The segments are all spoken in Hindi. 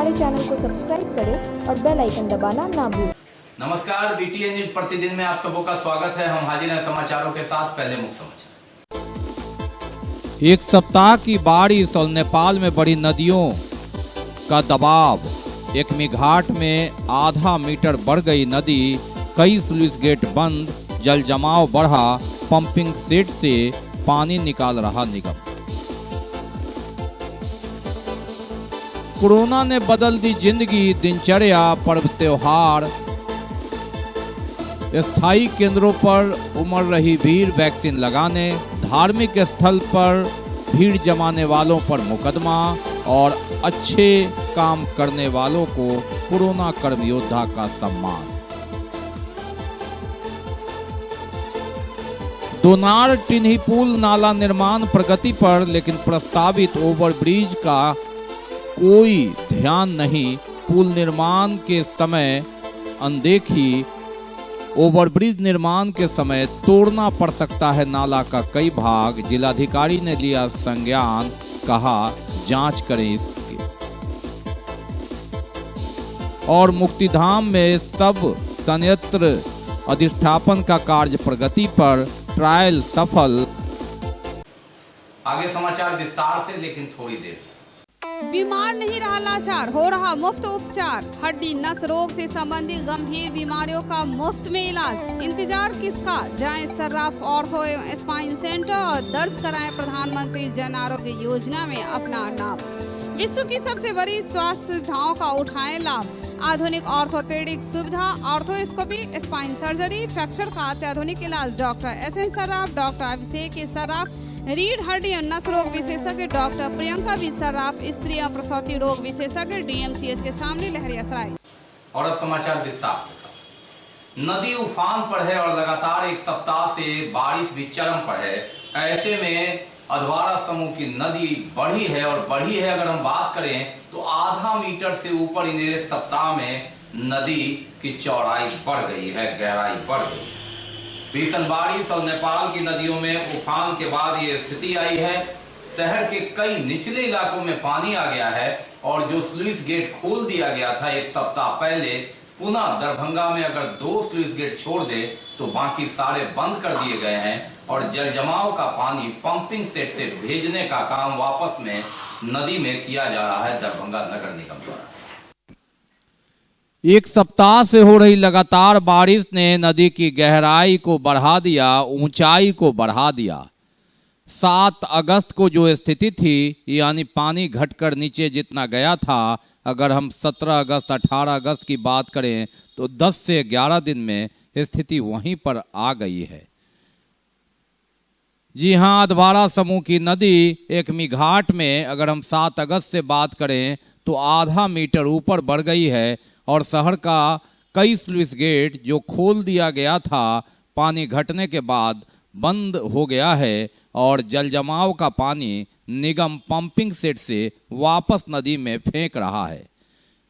हमारे चैनल को सब्सक्राइब करें और बेल आइकन दबाना ना भूलें। नमस्कार, बीटीएन न्यूज प्रतिदिन में आप सबों का स्वागत है। हम हाजिर हैं समाचारों के साथ। पहले मुख्य समाचार। एक सप्ताह की बारिश और नेपाल में बड़ी नदियों का दबाव। एकमी घाट में आधा मीटर बढ़ गई नदी, कई स्लूइस गेट बंद, जल जमाव बढ़ा, पंपिंग सेट से पानी निकाल रहा निगम। कोरोना ने बदल दी जिंदगी, दिनचर्या, पर्व त्योहार। स्थायी केंद्रों पर उमड़ रही भीड़ वैक्सीन लगाने, धार्मिक स्थल पर भीड़ जमाने वालों पर मुकदमा और अच्छे काम करने वालों को कोरोना कर्म योद्धा का सम्मान। दोनार टिन्ही पुल नाला निर्माण प्रगति पर, लेकिन प्रस्तावित ओवरब्रिज का कोई ध्यान नहीं। पुल निर्माण के समय अनदेखी। ओवरब्रिज निर्माण के समय तोड़ना पड़ सकता है नाला का कई भाग। जिलाधिकारी ने लिया संज्ञान, कहा जांच करें इसकी। और मुक्तिधाम में सब संयंत्र अधिष्ठापन का कार्य प्रगति पर, ट्रायल सफल। आगे समाचार विस्तार से, लेकिन थोड़ी देर। बीमार नहीं रहा लाचार, हो रहा मुफ्त उपचार। हड्डी नस रोग से संबंधित गंभीर बीमारियों का मुफ्त में इलाज। इंतजार किसका, जाएं सर्राफ ऑर्थो एवं स्पाइन सेंटर और दर्ज कराएं प्रधानमंत्री जन आरोग्य योजना में अपना नाम। विश्व की सबसे बड़ी स्वास्थ्य सुविधाओं का उठाएं लाभ। आधुनिक ऑर्थोपेडिक सुविधा, ऑर्थोस्कोपी, स्पाइन सर्जरी, फ्रैक्चर का अत्याधुनिक इलाज। Doctor S N Sarraf, doctor Abhishek Sarraf, रीढ़ हड्डी और नस रोग विशेषज्ञ डॉक्टर प्रियंका बी सर्राफ, स्त्री और प्रसूति रोग विशेषज्ञ डीएमसीएच के सामने लहरियासराय। और अब समाचार विस्तार। नदी उफान पर है और लगातार एक सप्ताह से बारिश भी चरम पर है। ऐसे में अधवारा समूह की नदी बढ़ी है और बढ़ी है। अगर हम बात करें तो आधा मीटर से ऊपर इन एक सप्ताह में नदी की चौड़ाई बढ़ गई है, गहराई बढ़ गई है। भीषण बारिश और नेपाल की नदियों में उफान के बाद ये स्थिति आई है। शहर के कई निचले इलाकों में पानी आ गया है और जो स्लूइस गेट खोल दिया गया था एक सप्ताह पहले, पुनः दरभंगा में अगर 2 स्लूइस गेट छोड़ दे तो बाकी सारे बंद कर दिए गए हैं और जल जमाव का पानी पंपिंग सेट से भेजने का काम वापस में नदी में किया जा रहा है दरभंगा नगर निगम द्वारा। एक सप्ताह से हो रही लगातार बारिश ने नदी की गहराई को बढ़ा दिया, ऊंचाई को बढ़ा दिया। 7 अगस्त को जो स्थिति थी, यानी पानी घटकर नीचे जितना गया था, अगर हम 17 अगस्त 18 अगस्त की बात करें तो 10 से 11 दिन में स्थिति वहीं पर आ गई है। जी हां, अधवारा समूह की नदी एकमी घाट में अगर हम 7 अगस्त से बात करें तो आधा मीटर ऊपर बढ़ गई है और शहर का कई स्लूइस गेट जो खोल दिया गया था पानी घटने के बाद बंद हो गया है और जल जमाव का पानी निगम पंपिंग सेट से वापस नदी में फेंक रहा है।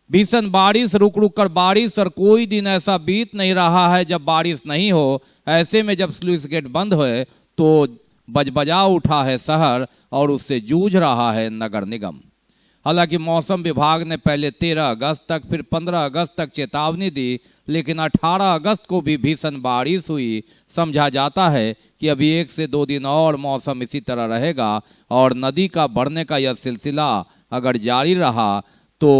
भीषण बारिश, रुक रुक कर बारिश और कोई दिन ऐसा बीत नहीं रहा है जब बारिश नहीं हो। ऐसे में जब स्लूइस गेट बंद हुए तो बजबजा उठा है शहर और उससे जूझ रहा है नगर निगम। हालांकि मौसम विभाग ने पहले 13 अगस्त तक, फिर 15 अगस्त तक चेतावनी दी, लेकिन 18 अगस्त को भी भीषण बारिश हुई। समझा जाता है कि अभी 1 से 2 दिन और मौसम इसी तरह रहेगा और नदी का बढ़ने का यह सिलसिला अगर जारी रहा तो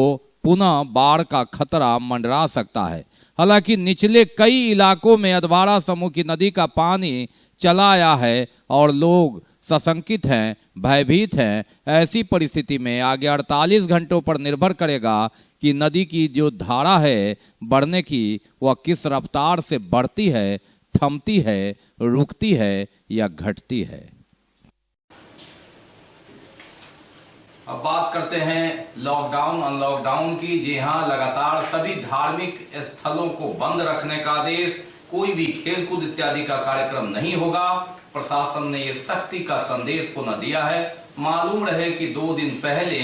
पुनः बाढ़ का खतरा मंडरा सकता है। हालांकि निचले कई इलाकों में अधवारा समूह की नदी का पानी चला आया है और लोग सशंकित हैं, भयभीत हैं। ऐसी परिस्थिति में आगे 48 घंटों पर निर्भर करेगा कि नदी की जो धारा है बढ़ने की, वह किस रफ्तार से बढ़ती है, थमती है, रुकती है या घटती है। अब बात करते हैं लॉकडाउन अनलॉकडाउन की। जी हां, लगातार सभी धार्मिक स्थलों को बंद रखने का आदेश। कोई भी खेलकूद इत्यादि का कार्यक्रम नहीं होगा। प्रशासन ने ये सख्ती का संदेश पुनः दिया है। मालूम रहे कि 2 दिन पहले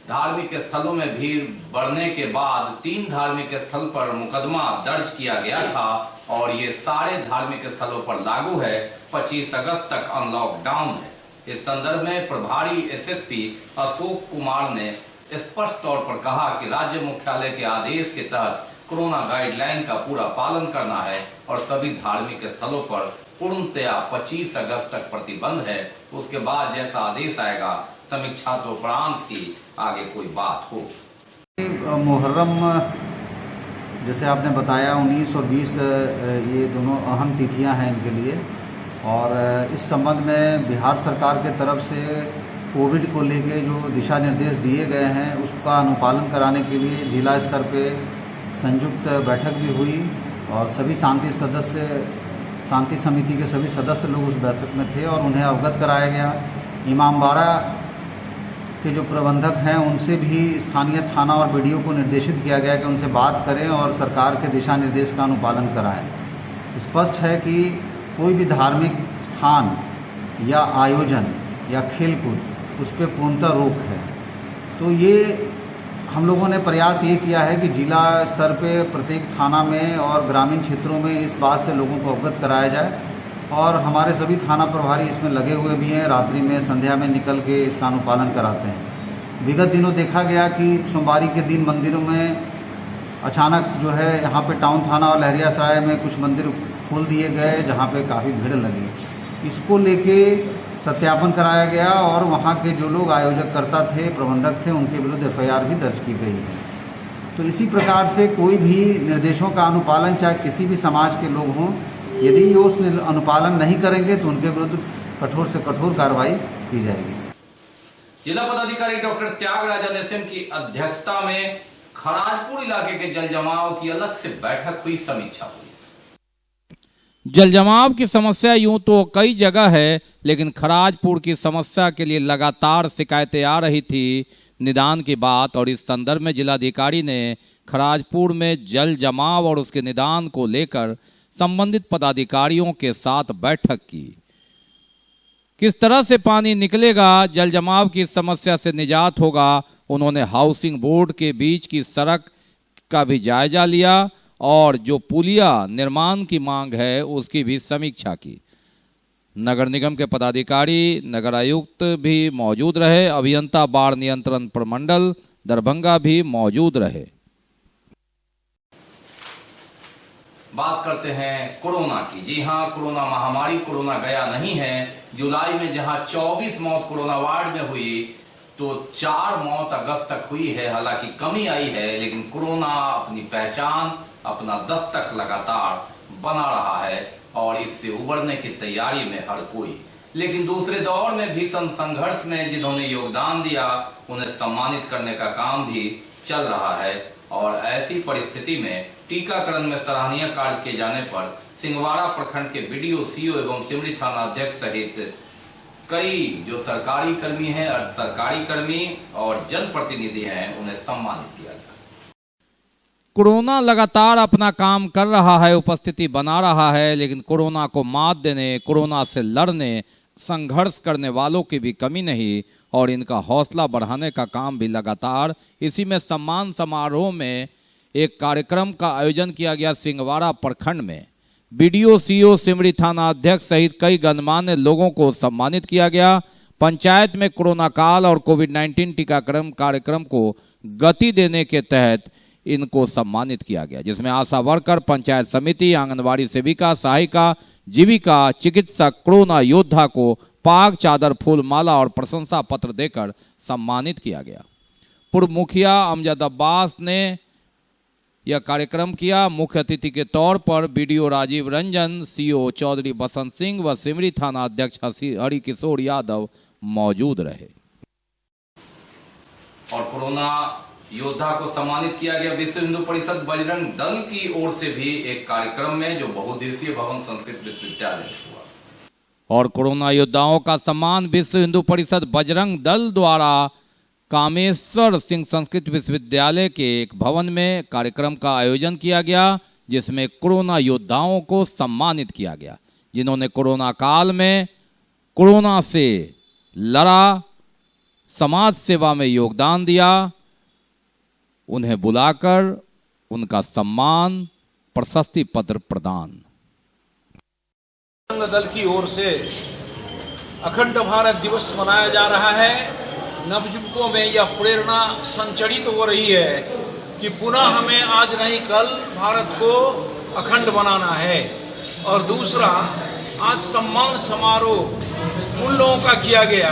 धार्मिक स्थलों में भीड़ बढ़ने के बाद 3 धार्मिक स्थल पर मुकदमा दर्ज किया गया था और ये सारे धार्मिक स्थलों पर लागू है। 25 अगस्त तक अनलॉकडाउन है। इस संदर्भ में प्रभारी एसएसपी अशोक कुमार ने स्पष्ट तौर पर कहा कि राज्य मुख्यालय के आदेश के तहत कोरोना गाइडलाइन का पूरा पालन करना है और सभी धार्मिक स्थलों पर पूर्णतया 25 अगस्त तक प्रतिबंध है। उसके बाद जैसा आदेश आएगा समीक्षा तो उपरांत ही आगे कोई बात हो। मुहर्रम जैसे आपने बताया 19 और 20 ये दोनों अहम तिथियां हैं इनके लिए, और इस संबंध में बिहार सरकार के तरफ से कोविड को लेके जो दिशा निर्देश दिए गए हैं उसका अनुपालन कराने के लिए जिला स्तर पे संयुक्त बैठक भी हुई और सभी शांति समिति के सभी सदस्य लोग उस बैठक में थे और उन्हें अवगत कराया गया। इमामबाड़ा के जो प्रबंधक हैं उनसे भी स्थानीय थाना और बीडीओ को निर्देशित किया गया कि उनसे बात करें और सरकार के दिशा निर्देश का अनुपालन कराएं। स्पष्ट है कि कोई भी धार्मिक स्थान या आयोजन या खेलकूद उस पर पूर्णतः रोक है। तो ये हम लोगों ने प्रयास ये किया है कि जिला स्तर पे प्रत्येक थाना में और ग्रामीण क्षेत्रों में इस बात से लोगों को अवगत कराया जाए, और हमारे सभी थाना प्रभारी इसमें लगे हुए भी हैं। रात्रि में संध्या में निकल के इसका अनुपालन कराते हैं। विगत दिनों देखा गया कि सोमवारी के दिन मंदिरों में अचानक जो है यहाँ पे टाउन थाना और लहरियासराय में कुछ मंदिर खोल दिए गए जहाँ पे काफ़ी भीड़ लगी। इसको लेके सत्यापन कराया गया और वहाँ के जो लोग आयोजक करता थे, प्रबंधक थे, उनके विरुद्ध एफआईआर भी दर्ज की गई है। तो इसी प्रकार से कोई भी निर्देशों का अनुपालन चाहे किसी भी समाज के लोग हों, यदि वो उस अनुपालन नहीं करेंगे तो उनके विरुद्ध कठोर से कठोर कार्रवाई की जाएगी। जिला पदाधिकारी डॉक्टर त्यागराजन एसएम की अध्यक्षता में खराजपुर इलाके के जल जमाव की अलग से बैठक हुई, समीक्षा हुई। जल जमाव की समस्या यूं तो कई जगह है, लेकिन खराजपुर की समस्या के लिए लगातार शिकायतें आ रही थी। निदान की बात, और इस संदर्भ में जिलाधिकारी ने खराजपुर में जल जमाव और उसके निदान को लेकर संबंधित पदाधिकारियों के साथ बैठक की। किस तरह से पानी निकलेगा, जल जमाव की समस्या से निजात होगा, उन्होंने हाउसिंग बोर्ड के बीच की सड़क का भी जायजा लिया और जो पुलिया निर्माण की मांग है उसकी भी समीक्षा की। नगर निगम के पदाधिकारी, नगर आयुक्त भी मौजूद रहे। अभियंता बाढ़ नियंत्रण प्रमंडल दरभंगा भी मौजूद रहे। बात करते हैं कोरोना की। जी हां, कोरोना महामारी, कोरोना गया नहीं है। जुलाई में जहां 24 मौत कोरोना वार्ड में हुई तो 4 मौत अगस्त तक हुई है। हालांकि कमी आई है, लेकिन कोरोना अपनी पहचान, अपना दस्तक लगातार बना रहा है और इससे उबरने की तैयारी में हर कोई। लेकिन दूसरे दौर में भीषण संघर्ष में जिन्होंने योगदान दिया उन्हें सम्मानित करने का काम भी चल रहा है। और ऐसी परिस्थिति में टीकाकरण में सराहनीय कार्य किए जाने पर सिंहवाड़ा प्रखंड के बीडीओ, सीओ एवं सिमरी थाना अध्यक्ष सहित कई जो सरकारी कर्मी हैं, अर्ध सरकारी कर्मी और जनप्रतिनिधि हैं, उन्हें सम्मानित किया गया। कोरोना लगातार अपना काम कर रहा है, उपस्थिति बना रहा है, लेकिन कोरोना को मात देने, कोरोना से लड़ने, संघर्ष करने वालों की भी कमी नहीं और इनका हौसला बढ़ाने का काम भी लगातार। इसी में सम्मान समारोह में एक कार्यक्रम का आयोजन किया गया सिंहवाड़ा प्रखंड में। बीडीओ, सीओ, सिमरी थाना अध्यक्ष सहित कई गणमान्य लोगों को सम्मानित किया गया। पंचायत में कोरोना काल और कोविड-19 टीकाकरण कार्यक्रम को गति देने के तहत इनको सम्मानित किया गया, जिसमें आशा वर्कर, पंचायत समिति, आंगनबाड़ी सेविका, सहायिका, जीविका, चिकित्सक, कोरोना योद्धा को पाग, चादर, फूल माला और प्रशंसा पत्र देकर सम्मानित किया गया। पूर्व मुखिया अमजद अब्बास ने यह कार्यक्रम किया। मुख्य अतिथि के तौर पर बीडीओ राजीव रंजन, सीओ चौधरी बसंत सिंह व सिमरी थाना अध्यक्ष हरिकिशोर यादव मौजूद रहे। और कोरोना योद्धा को सम्मानित किया गया विश्व हिंदू परिषद बजरंग दल की ओर से भी एक कार्यक्रम में, जो बहुउद्देशीय भवन संस्कृत विश्वविद्यालय में हुआ। और कोरोना योद्धाओं का सम्मान विश्व हिंदू परिषद बजरंग दल द्वारा कामेश्वर सिंह संस्कृत विश्वविद्यालय के एक भवन में कार्यक्रम का आयोजन किया गया, जिसमें कोरोना योद्धाओं को सम्मानित किया गया, जिन्होंने कोरोना काल में कोरोना से लड़ा, समाज सेवा में योगदान दिया। उन्हें बुलाकर उनका सम्मान, प्रशस्ति पत्र प्रदान। बजरंग दल की ओर से अखंड भारत दिवस मनाया जा रहा है। नवयुवकों में यह प्रेरणा संचरित हो रही है कि पुनः हमें आज नहीं कल भारत को अखंड बनाना है। और दूसरा, आज सम्मान समारोह उन लोगों का किया गया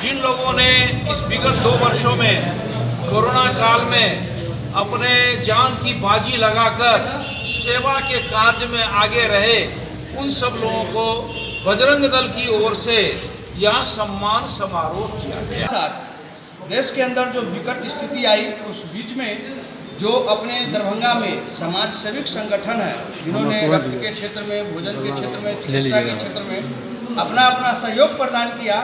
जिन लोगों ने इस विगत 2 वर्षों में कोरोना काल में अपने जान की बाजी लगाकर सेवा के कार्य में आगे रहे। उन सब लोगों को बजरंग दल की ओर से यह सम्मान समारोह किया गया। देश के अंदर जो विकट स्थिति आई, उस बीच में जो अपने दरभंगा में समाज सेविक संगठन है, जिन्होंने रक्त के क्षेत्र में, भोजन के क्षेत्र में, चिकित्सा के क्षेत्र में अपना अपना सहयोग प्रदान किया,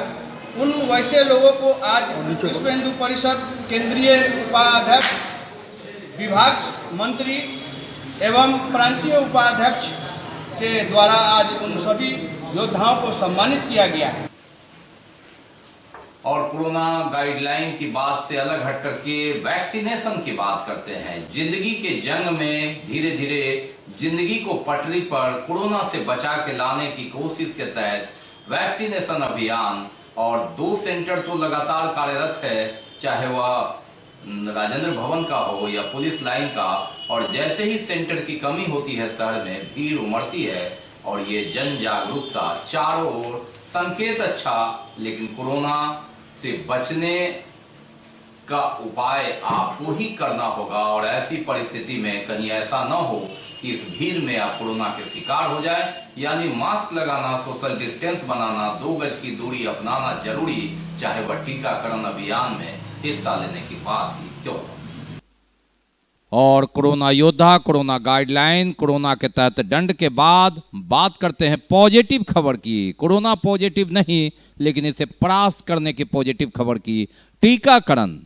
उन वैसे लोगों को आज विश्व हिंदू परिषद केंद्रीय उपाध्यक्ष, विभाग मंत्री एवं प्रांतीय उपाध्यक्ष के द्वारा आज उन सभी योद्धाओं को सम्मानित किया गया है। और कोरोना गाइडलाइन की बात से अलग हट करके वैक्सीनेशन की बात करते हैं। जिंदगी के जंग में धीरे धीरे जिंदगी को पटरी पर कोरोना से बचा के लाने की कोशिश के तहत वैक्सीनेशन अभियान और 2 सेंटर तो लगातार कार्यरत है, चाहे वह राजेंद्र भवन का हो या पुलिस लाइन का। और जैसे ही सेंटर की कमी होती है, शहर में भीड़ उमड़ती है और ये जन जागरूकता चारों ओर संकेत अच्छा, लेकिन कोरोना से बचने का उपाय आपको ही करना होगा। और ऐसी परिस्थिति में कहीं ऐसा न हो कि इस भीड़ में आप कोरोना के शिकार हो जाए, यानी मास्क लगाना, सोशल डिस्टेंस बनाना, 2 गज की दूरी अपनाना जरूरी, चाहे वह टीकाकरण अभियान में हिस्सा लेने की बात ही क्यों हो। और कोरोना योद्धा, कोरोना गाइडलाइन, कोरोना के तहत दंड के बाद बात करते हैं पॉजिटिव खबर की। कोरोना पॉजिटिव नहीं, लेकिन इसे परास्त करने की पॉजिटिव खबर की। टीकाकरण,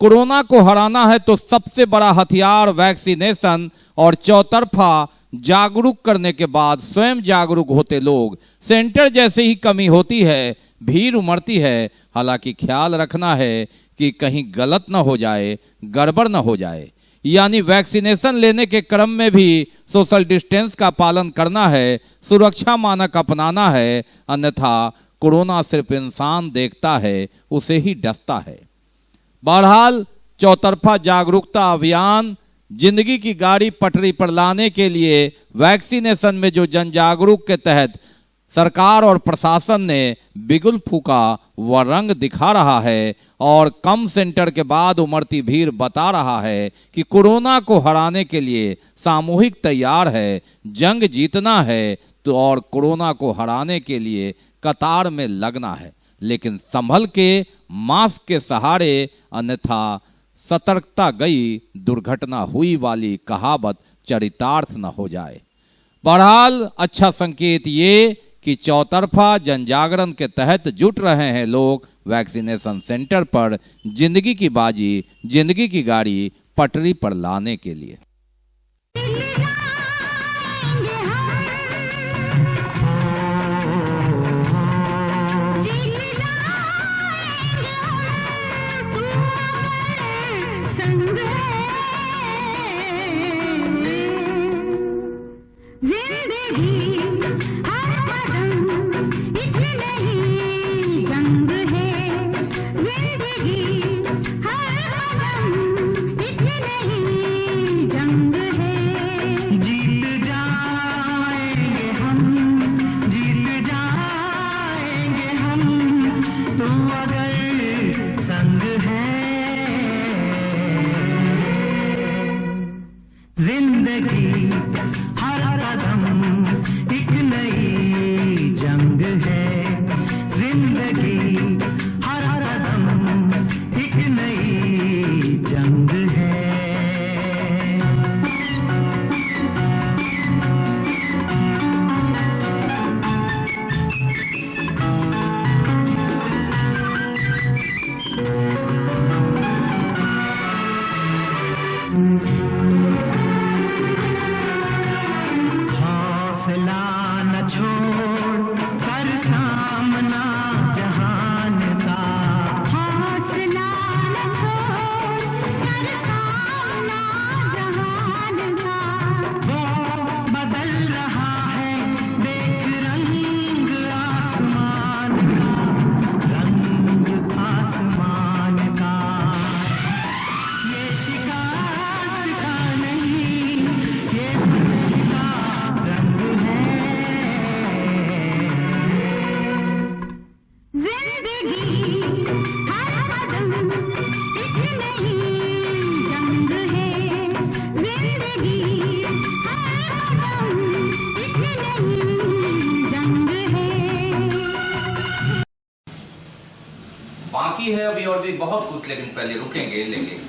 कोरोना को हराना है तो सबसे बड़ा हथियार वैक्सीनेशन और चौतरफा जागरूक करने के बाद स्वयं जागरूक होते लोग। सेंटर जैसे ही कमी होती है, भीड़ उमड़ती है। हालांकि ख्याल रखना है कि कहीं गलत न हो जाए, गड़बड़ न हो जाए, यानी वैक्सीनेशन लेने के क्रम में भी सोशल डिस्टेंस का पालन करना है, सुरक्षा मानक अपनाना है, अन्यथा कोरोना सिर्फ इंसान देखता है, उसे ही डसता है। बहरहाल चौतरफा जागरूकता अभियान, जिंदगी की गाड़ी पटरी पर लाने के लिए वैक्सीनेशन में जो जन जागरूक के तहत सरकार और प्रशासन ने बिगुल फूका वह रंग दिखा रहा है। और कम सेंटर के बाद उमड़ती भीड़ बता रहा है कि कोरोना को हराने के लिए सामूहिक तैयार है, जंग जीतना है तो और कोरोना को हराने के लिए कतार में लगना है, लेकिन संभल के, मास्क के सहारे, अन्यथा सतर्कता गई दुर्घटना हुई वाली कहावत चरितार्थ न हो जाए। बहरहाल अच्छा संकेत ये कि चौतरफा जनजागरण के तहत जुट रहे हैं लोग वैक्सीनेशन सेंटर पर जिंदगी की बाजी, जिंदगी की गाड़ी पटरी पर लाने के लिए। बाकी है अभी और भी बहुत कुछ, लेकिन पहले रुकेंगे, लेंगे।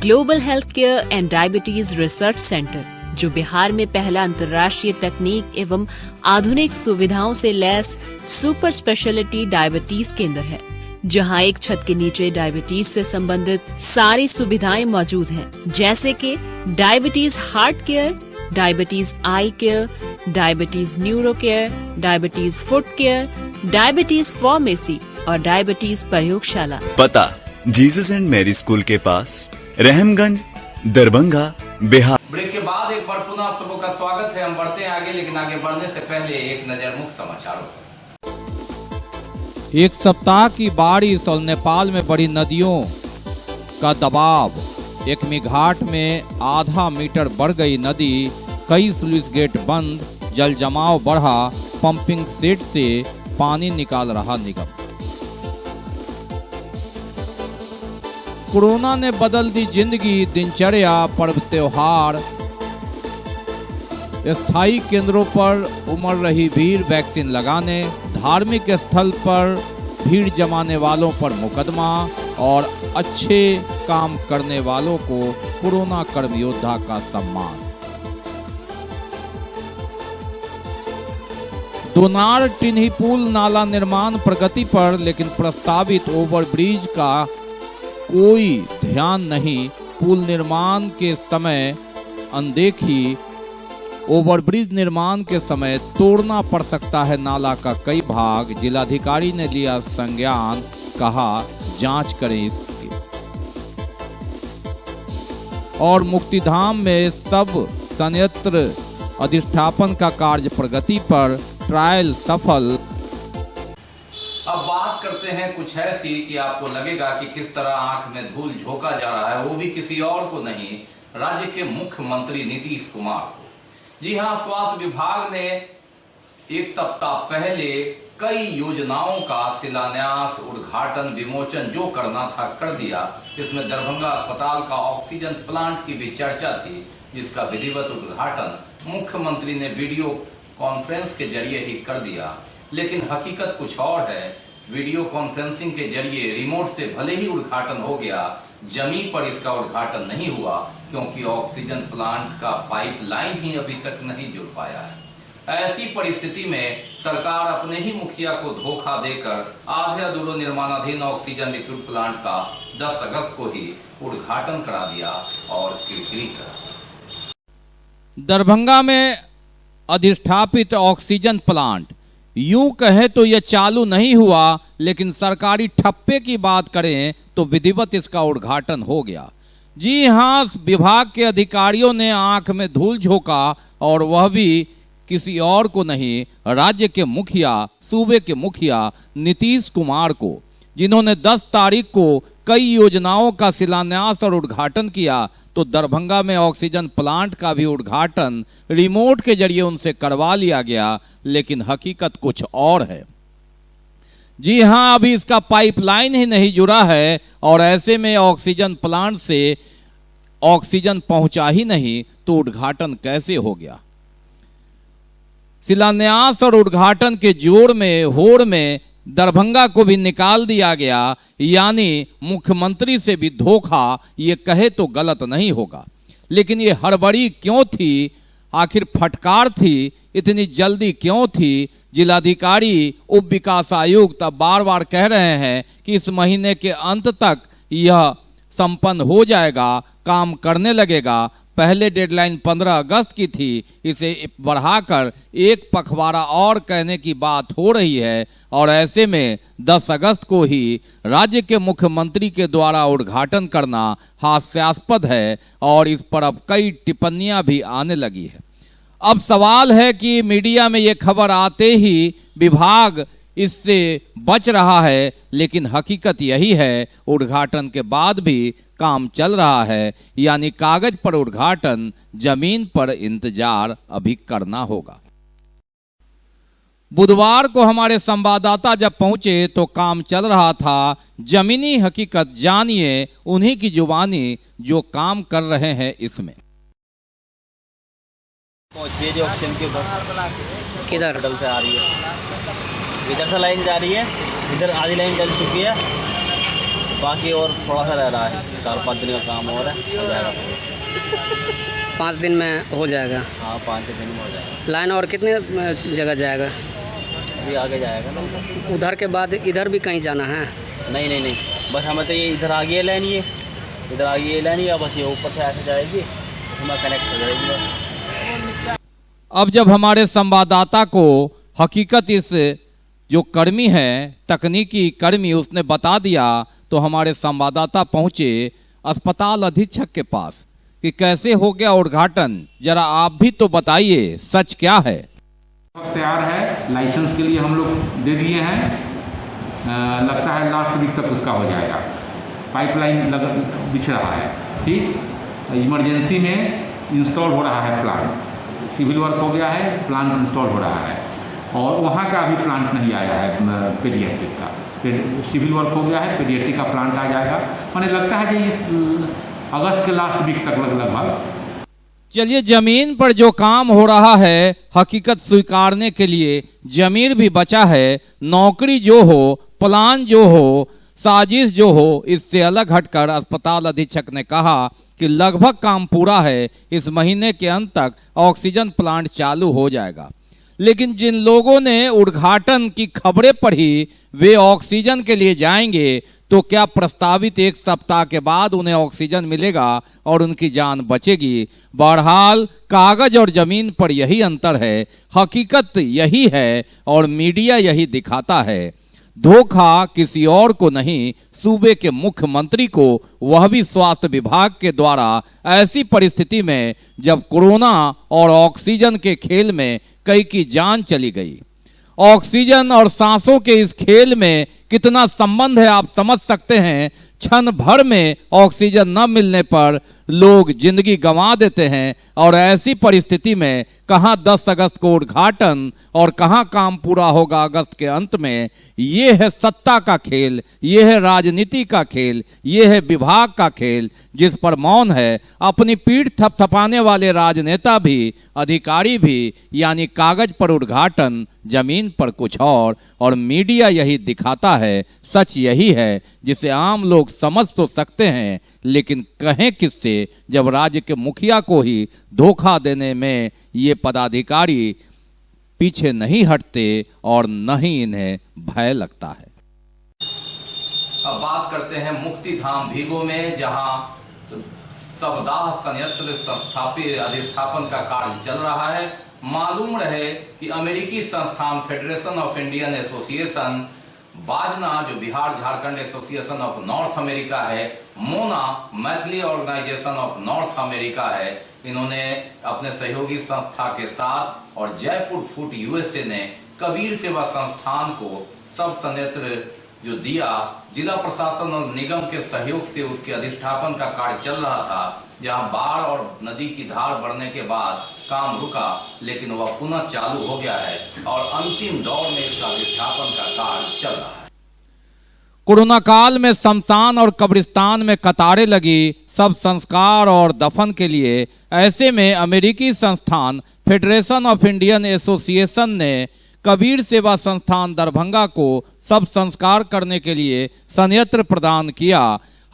Global health care and diabetes research centre, जो बिहार में पहला अंतर्राष्ट्रीय तकनीक एवं आधुनिक सुविधाओं से लैस सुपर स्पेशलिटी डायबिटीज केंद्र है, जहां एक छत के नीचे डायबिटीज से संबंधित सारी सुविधाएं मौजूद हैं, जैसे कि diabetes heart care, diabetes eye care, diabetes neuro care, diabetes foot care, diabetes pharmacy और डायबिटीज प्रयोगशाला। पता जीसस एंड मैरी स्कूल के पास, रहमगंज, दरभंगा, बिहार। ब्रेक के बाद एक बार पुनः आप सबों का स्वागत है। हम बढ़ते हैं आगे, लेकिन आगे बढ़ने से पहले एक नजर मुख्य समाचारों पर। एक सप्ताह की बारिश और नेपाल में बढ़ी नदियों का दबाव। एकमी घाट में आधा मीटर बढ़ गई नदी, कई स्लुइस गेट बंद, जल जमाव बढ़ा, पंपिंग सेट से पानी निकाल रहा निगम। कोरोना ने बदल दी जिंदगी, दिनचर्या, पर्व त्योहार। स्थायी केंद्रों पर उमड़ रही भीड़ वैक्सीन लगाने, धार्मिक स्थल पर भीड़ जमाने वालों पर मुकदमा और अच्छे काम करने वालों को कोरोना कर्म योद्धा का सम्मान। दोनार टिन्ही पुल नाला निर्माण प्रगति पर, लेकिन प्रस्तावित ओवरब्रिज का कोई ध्यान नहीं। पुल निर्माण के समय अनदेखी, ओवरब्रिज निर्माण के समय तोड़ना पड़ सकता है नाला का कई भाग। जिलाधिकारी ने लिया संज्ञान, कहा जांच करें इसकी। और मुक्तिधाम में सब संयंत्र अधिष्ठापन का कार्य प्रगति पर, ट्रायल सफल। अब बात करते हैं कुछ ऐसी कि आपको लगेगा कि किस तरह आंख में धूल झोंका जा रहा है, वो भी किसी और को नहीं, राज्य के मुख्यमंत्री नीतीश कुमार को। जी हां, स्वास्थ्य विभाग ने एक सप्ताह पहले कई योजनाओं का शिलान्यास, उद्घाटन, विमोचन जो करना था कर दिया। इसमें दरभंगा अस्पताल का ऑक्सीजन प्लांट की भी चर्चा थी, जिसका विधिवत उद्घाटन मुख्यमंत्री ने वीडियो कॉन्फ्रेंस के जरिए ही कर दिया। लेकिन हकीकत कुछ और है। वीडियो कॉन्फ्रेंसिंग के जरिए रिमोट से भले ही उद्घाटन हो गया, जमीन पर इसका उद्घाटन नहीं हुआ, क्योंकि ऑक्सीजन प्लांट का पाइपलाइन ही अभी तक नहीं जुड़ पाया है। ऐसी परिस्थिति में सरकार अपने ही मुखिया को धोखा देकर आधे अधूरे निर्माणाधीन ऑक्सीजन लिक्विड प्लांट का 10 अगस्त को ही उद्घाटन करा दिया और किरकिरी करा। दरभंगा में अधिष्ठापित ऑक्सीजन प्लांट, यूं कहे तो यह चालू नहीं हुआ, लेकिन सरकारी ठप्पे की बात करें तो विधिवत इसका उद्घाटन हो गया। जी हां, विभाग के अधिकारियों ने आंख में धूल झोंका, और वह भी किसी और को नहीं, राज्य के मुखिया, सूबे के मुखिया नीतीश कुमार को, जिन्होंने 10 तारीख को कई योजनाओं का शिलान्यास और उद्घाटन किया। तो दरभंगा में ऑक्सीजन प्लांट का भी उद्घाटन रिमोट के जरिए उनसे करवा लिया गया, लेकिन हकीकत कुछ और है। जी हां, अभी इसका पाइपलाइन ही नहीं जुड़ा है, और ऐसे में ऑक्सीजन प्लांट से ऑक्सीजन पहुंचा ही नहीं तो उद्घाटन कैसे हो गया। शिलान्यास और उद्घाटन के जोर में, होड़ में दरभंगा को भी निकाल दिया गया, यानी मुख्यमंत्री से भी धोखा, ये कहे तो गलत नहीं होगा। लेकिन ये हड़बड़ी क्यों थी, आखिर फटकार थी, इतनी जल्दी क्यों थी। जिलाधिकारी, उप विकास आयुक्त अब बार बार कह रहे हैं कि इस महीने के अंत तक यह संपन्न हो जाएगा, काम करने लगेगा। पहले डेडलाइन 15 अगस्त की थी, इसे बढ़ाकर एक पखवाड़ा और कहने की बात हो रही है, और ऐसे में 10 अगस्त को ही राज्य के मुख्यमंत्री के द्वारा उद्घाटन करना हास्यास्पद है, और इस पर अब कई टिप्पणियां भी आने लगी है। अब सवाल है कि मीडिया में ये खबर आते ही विभाग इससे बच रहा है, लेकिन हकीकत यही है उद्घाटन के बाद भी काम चल रहा है, यानी कागज पर उद्घाटन, जमीन पर इंतजार अभी करना होगा। बुधवार को हमारे संवाददाता जब पहुंचे तो काम चल रहा था। जमीनी हकीकत जानिए उन्हीं की जुबानी जो काम कर रहे हैं इसमें। पहुंच रही है जो ऑक्सीजन के ऊपर, किधर डल से आ रही है, इधर से लाइन जा रही है, इधर आधी लाइन डल चुकी है, बाकी और थोड़ा सा रह रहा है। 4-5 दिन का काम और है, हो जाएगा 5 दिन में हो जाएगा। हाँ 5 दिन में हो जाएगा। लाइन और कितने जगह जाएगा? अभी आगे जाएगा ना, उधर के बाद इधर भी कहीं जाना है? नहीं नहीं नहीं, बस हमें तो ये इधर आगे लाइन, ये इधर आगे ये लाइन, या बस ये ऊपर से ऐसे जाएगी, हमें कनेक्ट हो जाएगी बस। अब जब हमारे संवाददाता को हकीकत इस जो कर्मी है, तकनीकी कर्मी, उसने बता दिया तो हमारे संवाददाता पहुंचे अस्पताल अधीक्षक के पास कि कैसे हो गया उद्घाटन, जरा आप भी तो बताइए सच क्या है। तैयार है, लाइसेंस के लिए हम लोग दे दिए हैं, लगता है लास्ट वीक तक उसका हो जाएगा। पाइपलाइन बिछ रहा है, ठीक, इमरजेंसी में इंस्टॉल हो रहा है प्लांट, सिविल वर्क हो गया है, प्लांट इंस्टॉल हो रहा है, और वहाँ का अभी प्लांट नहीं आया है पेडियाट्रिक का, सिविल वर्क हो गया है, पेडियाट्रिक का प्लांट आ जाएगा। मैंने लगता है कि इस अगस्त के लास्ट वीक तक लगभग। चलिए, जमीन पर जो काम हो रहा है हकीकत स्वीकारने के लिए जमीन भी बचा है। नौकरी जो हो, प्लान जो हो, साजिश जो हो, इससे अलग हटकर अस्पताल अधीक्षक ने कहा कि लगभग काम पूरा है, इस महीने के अंत तक ऑक्सीजन प्लांट चालू हो जाएगा। लेकिन जिन लोगों ने उद्घाटन की खबरें पढ़ी वे ऑक्सीजन के लिए जाएंगे तो क्या प्रस्तावित 1 सप्ताह के बाद उन्हें ऑक्सीजन मिलेगा और उनकी जान बचेगी? बहरहाल कागज और जमीन पर यही अंतर है, हकीकत यही है और मीडिया यही दिखाता है। धोखा किसी और को नहीं, सूबे के मुख्यमंत्री को, वह भी स्वास्थ्य विभाग के द्वारा ऐसी परिस्थिति में जब कोरोना और ऑक्सीजन के खेल में कई की जान चली गई। ऑक्सीजन और सांसों के इस खेल में कितना संबंध है आप समझ सकते हैं। क्षण भर में ऑक्सीजन न मिलने पर लोग जिंदगी गंवा देते हैं और ऐसी परिस्थिति में कहां 10 अगस्त को उद्घाटन और कहां काम पूरा होगा अगस्त के अंत में। ये है सत्ता का खेल, ये है राजनीति का खेल, ये है विभाग का खेल, जिस पर मौन है अपनी पीठ थपथपाने वाले राजनेता भी, अधिकारी भी, यानी कागज पर उद्घाटन, जमीन पर कुछ और मीडिया यही दिखाता है। सच यही है जिसे आम लोग समझ तो सकते हैं, लेकिन कहें किससे जब राज्य के मुखिया को ही धोखा देने में ये पदाधिकारी पीछे नहीं हटते और न ही इन्हें भय लगता है। अब बात करते हैं मुक्ति धाम भीगो में, जहां सबदाह संयंत्र स्थापित अधिष्ठापन का कार्य चल रहा है। मालूम रहे कि अमेरिकी संस्थान फेडरेशन ऑफ इंडियन एसोसिएशन, बाजना जो Bihar Jharkhand association of north America है, मोना Maithili organisation of north America है, इन्होंने अपने सहयोगी संस्था के साथ और जयपुर फूट यूएसए ने कबीर सेवा संस्थान को सब संयंत्र जो दिया, जिला प्रशासन और निगम के सहयोग से उसके अधिष्ठापन का कार्य चल रहा था। जहां बाढ़ और नदी की धार बढ़ने के बाद काम रुका, लेकिन वह पुनः चालू हो गया है और अंतिम दौर में इसका अधिष्ठापन का कार्य चल रहा है। कोरोना काल में शमशान और कब्रिस्तान में कतारें लगी सब संस्कार और दफन के लिए। ऐसे में अमेरिकी संस्थान फेडरेशन ऑफ इंडियन एसोसिएशन ने कबीर सेवा संस्थान दरभंगा को सब संस्कार करने के लिए संयंत्र प्रदान किया।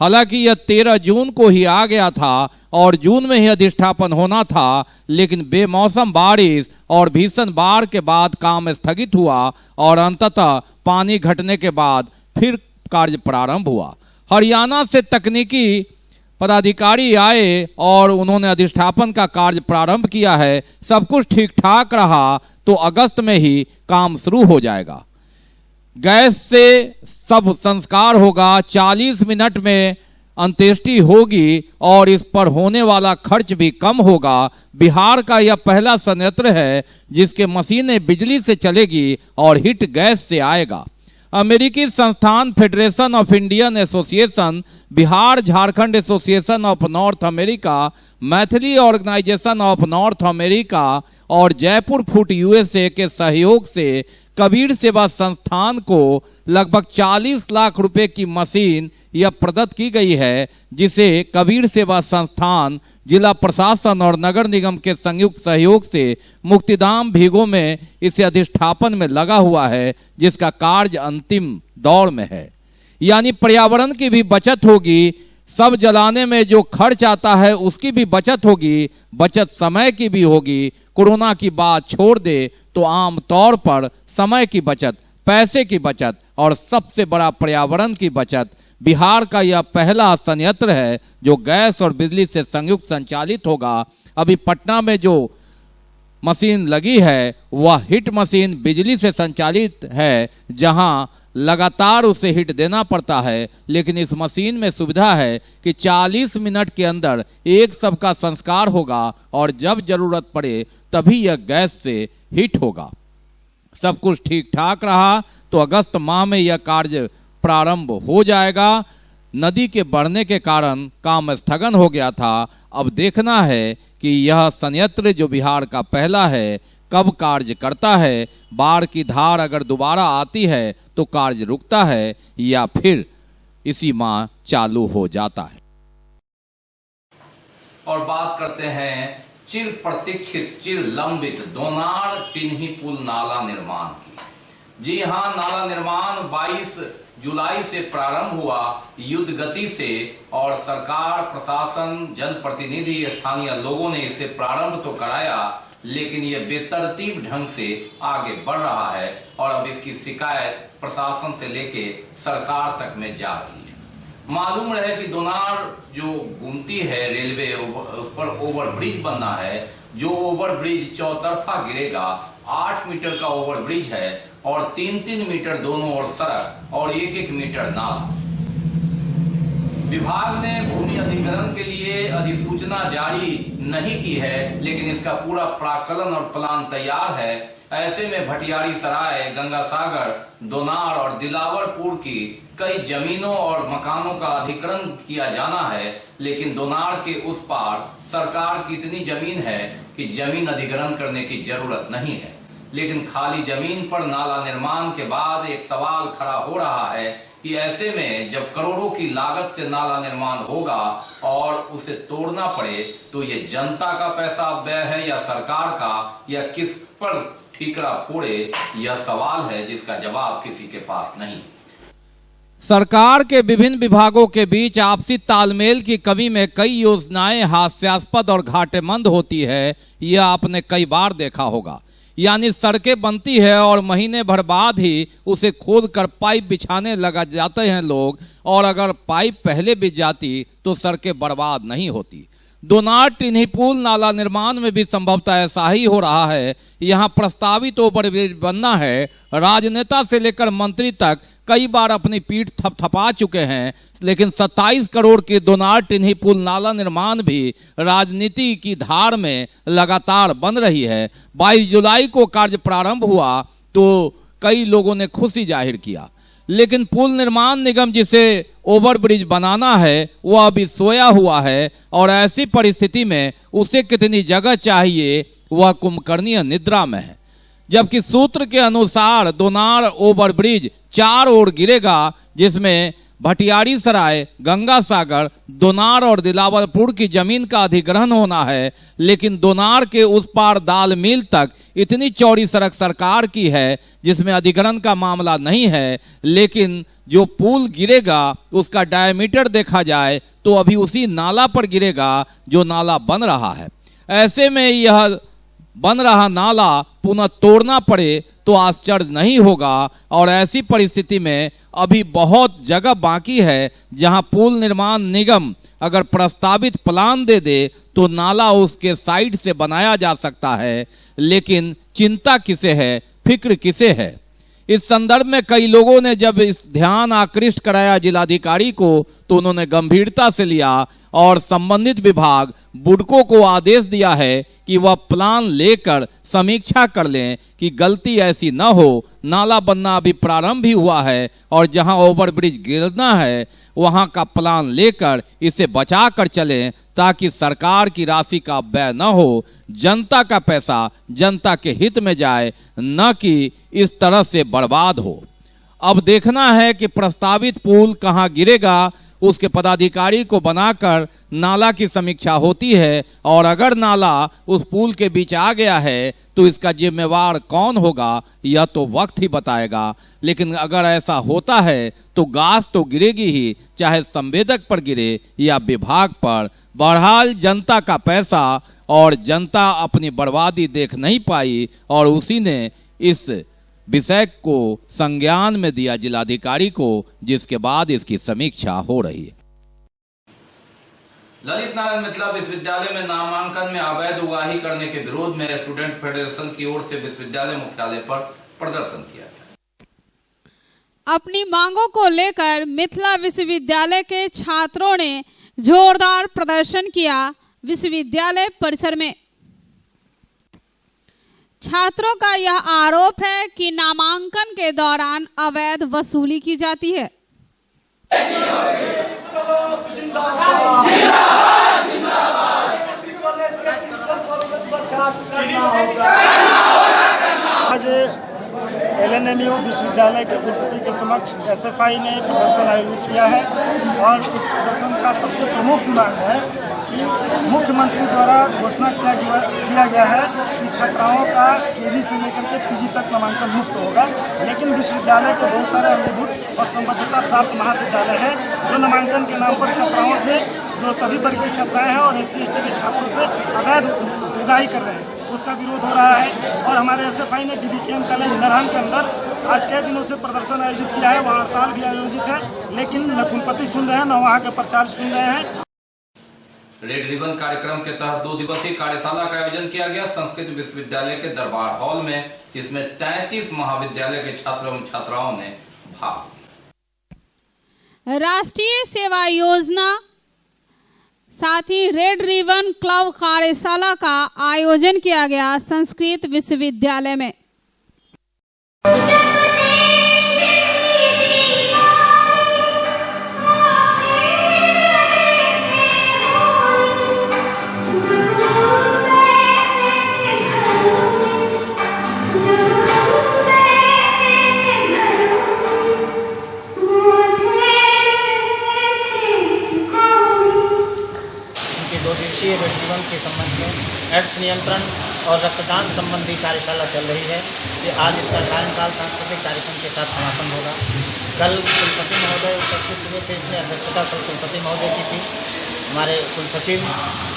हालांकि यह 13 जून को ही आ गया था और जून में ही अधिष्ठापन होना था, लेकिन बेमौसम बारिश और भीषण बाढ़ के बाद काम स्थगित हुआ और अंततः पानी घटने के बाद फिर कार्य प्रारंभ हुआ। हरियाणा से तकनीकी पदाधिकारी आए और उन्होंने अधिष्ठापन का कार्य प्रारंभ किया है। सब कुछ ठीक ठाक रहा तो अगस्त में ही काम शुरू हो जाएगा। गैस से सब संस्कार होगा। 40 मिनट में अंत्येष्टि होगी और इस पर होने वाला खर्च भी कम होगा। बिहार का यह पहला संयंत्र है जिसके मशीनें बिजली से चलेगी और हीट गैस से आएगा। अमेरिकी संस्थान federation of Indian association, Bihar Jharkhand association of north America, Maithili organisation of north America और जयपुर फूड यूएसए के सहयोग से कबीर सेवा संस्थान को लगभग 40 लाख रुपए की मशीन यह प्रदत्त की गई है, जिसे कबीर सेवा संस्थान, जिला प्रशासन और नगर निगम के संयुक्त सहयोग से मुक्तिधाम भीगो में इसे अधिष्ठापन में लगा हुआ है, जिसका कार्य अंतिम दौर में है। यानी पर्यावरण की भी बचत होगी, सब जलाने में जो खर्च आता है उसकी भी बचत होगी, बचत समय की भी होगी। कोरोना की बात छोड़ दे तो आम तौर पर समय की बचत, पैसे की बचत और सबसे बड़ा पर्यावरण की बचत। बिहार का यह पहला संयंत्र है जो गैस और बिजली से संयुक्त संचालित होगा। अभी पटना में जो मशीन लगी है वह हिट मशीन बिजली से संचालित है, जहां लगातार उसे हिट देना पड़ता है, लेकिन इस मशीन में सुविधा है कि 40 मिनट के अंदर एक शव का संस्कार होगा और जब जरूरत पड़े तभी यह गैस से हिट होगा। सब कुछ ठीक ठाक रहा तो अगस्त माह में यह कार्य प्रारंभ हो जाएगा। नदी के बढ़ने के कारण काम स्थगन हो गया था। अब देखना है कि यह संयंत्र जो बिहार का पहला है कब कार्य करता है। बाढ़ की धार अगर दोबारा आती है तो कार्य रुकता है या फिर इसी माह चालू हो जाता है। और बात करते हैं चिर प्रतीक्षित, चिर लंबित दोनार टिन्ही पुल नाला निर्माण की। जी हाँ, नाला निर्माण 22 जुलाई से प्रारंभ हुआ युद्ध गति से, और सरकार, प्रशासन, जनप्रतिनिधि, स्थानीय लोगों ने इसे प्रारंभ तो कराया, लेकिन यह बेतरतीब ढंग से आगे बढ़ रहा है और अब इसकी शिकायत प्रशासन से लेके सरकार तक में जा रही है। मालूम रहे कि दोनार जो गुमती है रेलवे, उस पर ओवरब्रिज बनना है। जो ओवरब्रिज चौतरफा गिरेगा, 8 मीटर का ओवरब्रिज है और 3-3 मीटर दोनों ओर सड़क और 1-1 मीटर नाला। विभाग ने भूमि अधिग्रहण के लिए अधिसूचना जारी नहीं की है, लेकिन इसका पूरा प्राक्कलन और प्लान तैयार है। ऐसे में भटियारी सराय, गंगा सागर, दोनार और दिलावरपुर की कई जमीनों और मकानों का अधिग्रहण किया जाना है, लेकिन दोनार के उस पार सरकार की इतनी जमीन है कि जमीन अधिग्रहण करने की जरूरत नहीं है। लेकिन खाली जमीन पर नाला निर्माण के बाद एक सवाल खड़ा हो रहा है कि ऐसे में जब करोड़ों की लागत से नाला निर्माण होगा और उसे तोड़ना पड़े तो ये जनता का पैसा व्यय है या सरकार का, या किस पर ठीकरा फोड़े, यह सवाल है जिसका जवाब किसी के पास नहीं। सरकार के विभिन्न विभागों के बीच आपसी तालमेल की कमी में कई योजनाएं हास्यास्पद और घाटेमंद होती है। यह आपने कई बार देखा होगा। यानी सड़कें बनती है और महीने भर बाद ही उसे खोद कर पाइप बिछाने लगा जाते हैं लोग, और अगर पाइप पहले बिछ जाती तो सड़कें बर्बाद नहीं होती। दोनार टिन्ही पुल नाला निर्माण में भी संभवतः ऐसा ही हो रहा है। यहाँ प्रस्तावित ओवरब्रिज बनना है। राजनेता से लेकर मंत्री तक कई बार अपनी पीठ थपथपा चुके हैं, लेकिन 27 करोड़ के दोनार टिन्ही पुल नाला निर्माण भी राजनीति की धार में लगातार बन रही है। 22 जुलाई को कार्य प्रारंभ हुआ तो कई लोगों ने खुशी जाहिर किया, लेकिन पुल निर्माण निगम जिसे ओवरब्रिज बनाना है वह अभी सोया हुआ है, और ऐसी परिस्थिति में उसे कितनी जगह चाहिए वह कुंभकर्णीय निद्रा में है। जबकि सूत्र के अनुसार दोनार ओवरब्रिज 4 ओर गिरेगा, जिसमें भटियारी सराय, गंगा सागर, दोनार और दिलावरपुर की जमीन का अधिग्रहण होना है। लेकिन दोनार के उस पार दाल मिल तक इतनी चौड़ी सड़क सरकार की है जिसमें अधिग्रहण का मामला नहीं है, लेकिन जो पुल गिरेगा उसका डायमीटर देखा जाए तो अभी उसी नाला पर गिरेगा जो नाला बन रहा है। ऐसे में यह बन रहा नाला पुनः तोड़ना पड़े तो आश्चर्य नहीं होगा, और ऐसी परिस्थिति में अभी बहुत जगह बाकी है जहां पुल निर्माण निगम अगर प्रस्तावित प्लान दे दे तो नाला उसके साइड से बनाया जा सकता है। लेकिन चिंता किसे है, फिक्र किसे है? इस संदर्भ में कई लोगों ने जब इस ध्यान आकृष्ट कराया जिलाधिकारी को, तो उन्होंने गंभीरता से लिया और संबंधित विभाग बुडको को आदेश दिया है कि वह प्लान लेकर समीक्षा कर लें कि गलती ऐसी न हो। नाला बनना अभी प्रारंभ भी हुआ है और जहां ओवरब्रिज गिरना है वहां का प्लान लेकर इसे बचा कर चलें, ताकि सरकार की राशि का व्यय न हो, जनता का पैसा जनता के हित में जाए, न कि इस तरह से बर्बाद हो। अब देखना है कि प्रस्तावित पुल कहां गिरेगा, उसके पदाधिकारी को बनाकर नाला की समीक्षा होती है और अगर नाला उस पुल के बीच आ गया है तो इसका जिम्मेवार कौन होगा यह तो वक्त ही बताएगा। लेकिन अगर ऐसा होता है तो गाज तो गिरेगी ही, चाहे संवेदक पर गिरे या विभाग पर। बहरहाल जनता का पैसा और जनता अपनी बर्बादी देख नहीं पाई और उसी ने इस विषय को संज्ञान में दिया जिलाधिकारी को, जिसके बाद इसकी समीक्षा हो रही है। ललित नारायण मिथिला विश्वविद्यालय में नामांकन में अवैध उगाही करने के विरोध में स्टूडेंट फेडरेशन की ओर से विश्वविद्यालय मुख्यालय पर प्रदर्शन किया गया। अपनी मांगों को लेकर मिथिला विश्वविद्यालय के छात्रों ने जोरदार प्रदर्शन किया विश्वविद्यालय परिसर में। छात्रों का यह आरोप है कि नामांकन के दौरान अवैध वसूली की जाती है। आज LNMU विश्वविद्यालय के कुलपति के समक्ष SFI ने प्रदर्शन आयोजित किया है और इस प्रदर्शन का सबसे प्रमुख मांग है कि मुख्यमंत्री द्वारा घोषणा किया गया है कि छात्राओं का KG से लेकर के PG तक नामांकन मुफ्त होगा, लेकिन विश्वविद्यालय के बहुत सारे अंगीभूत और संबद्धता प्राप्त महाविद्यालय है जो नामांकन के नाम पर छात्राओं से, जो सभी वर्ग की छात्राएं हैं और SC ST के छात्रों से अवैध उगाही कर रहे हैं, उसका विरोध हो रहा है। और हमारे SFI ने DBKM कॉलेज नरहन के अंदर आज कई दिनों से प्रदर्शन आयोजित किया है, वहाँ हड़ताल भी आयोजित है, लेकिन न कुलपति सुन रहे हैं न वहाँ के प्राचार्य सुन रहे हैं। रेड रिबन कार्यक्रम के तहत 2 दिवसीय कार्यशाला का आयोजन किया गया संस्कृत विश्वविद्यालय के दरबार हॉल में, जिसमें 33 महाविद्यालय के छात्रों एवं छात्राओं ने भाग लिया। राष्ट्रीय सेवा योजना साथ ही रेड रिबन क्लब कार्यशाला का आयोजन किया गया संस्कृत विश्वविद्यालय में। रेड रिबन के संबंध में एड्स नियंत्रण और रक्तदान संबंधी कार्यशाला चल रही है कि आज इसका सायंकाल सांस्कृतिक कार्यक्रम के साथ समापन होगा। कल कुलपति महोदय उपस्थित हुए थे, इसमें अध्यक्षता कल कुलपति महोदय की थी, हमारे कुल सचिव,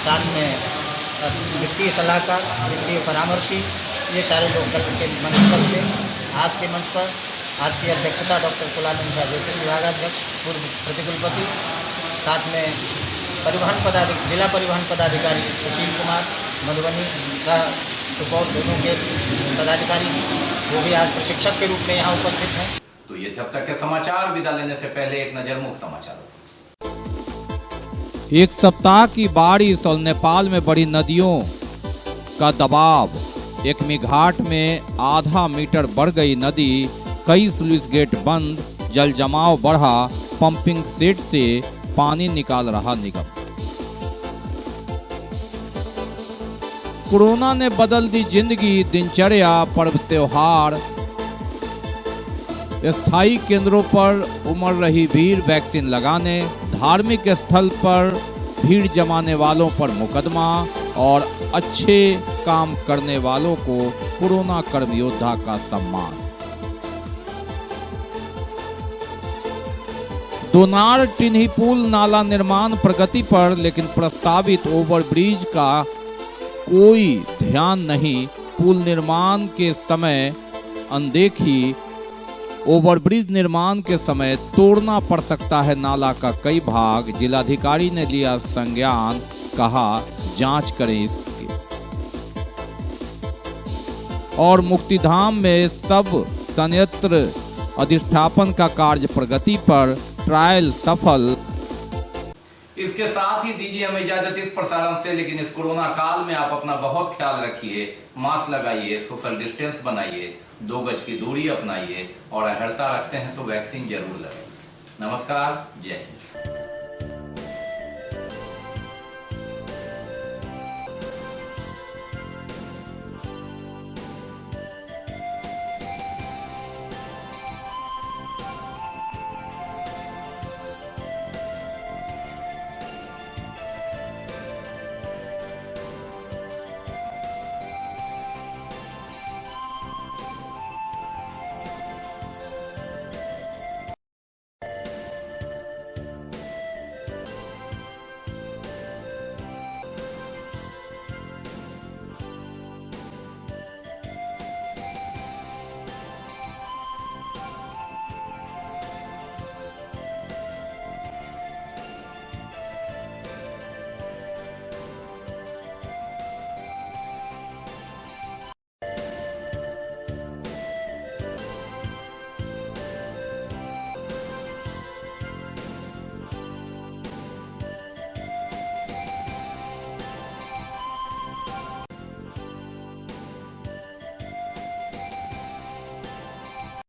साथ में वित्तीय सलाहकार, वित्तीय परामर्शी, ये सारे लोग कल के मंच पर थे। आज के मंच पर आज की अध्यक्षता डॉक्टर कुलानंद झा ज्योतिष विभागाध्यक्ष पूर्व प्रतिकुलपति, साथ में जिला परिवहन पदाधिकारी सुशील कुमार मधुबनी सह सुपौल दोनों के पदाधिकारी, वो भी आज प्रशिक्षक के रूप में यहाँ उपस्थित हैं। तो ये थे अब तक के समाचार। विदा लेने से पहले एक नजर मुख्य समाचारों। एक सप्ताह की बारिश और नेपाल में बड़ी नदियों का दबाव, एकमी घाट में आधा मीटर बढ़ गई नदी, कई स्लुइस गेट बंद, जल जमाव बढ़ा, पंपिंग सेट से पानी निकाल रहा निगम। कोरोना ने बदल दी जिंदगी, दिनचर्या, पर्व त्योहार, स्थायी केंद्रों पर उमड़ रही भीड़ वैक्सीन लगाने, धार्मिक स्थल पर भीड़ जमाने वालों पर मुकदमा और अच्छे काम करने वालों को कोरोना कर्म योद्धा का सम्मान। दोनार टिन्ही पुल नाला निर्माण प्रगति पर, लेकिन प्रस्तावित ओवरब्रिज का कोई ध्यान नहीं। पुल निर्माण के समय अनदेखी, ओवरब्रिज निर्माण के समय तोड़ना पड़ सकता है नाला का कई भाग। जिलाधिकारी ने लिया संज्ञान, कहा जांच करें इसकी। और मुक्तिधाम में सब संयंत्र अधिष्ठापन का कार्य प्रगति पर, ट्रायल सफल। इसके साथ ही दीजिए हमें इजाजत इस प्रसारण से, लेकिन इस कोरोना काल में आप अपना बहुत ख्याल रखिए, मास्क लगाइए, सोशल डिस्टेंस बनाइए, 2 गज की दूरी अपनाइए और अहड़ता रखते हैं तो वैक्सीन जरूर लगाइए। नमस्कार, जय हिंद।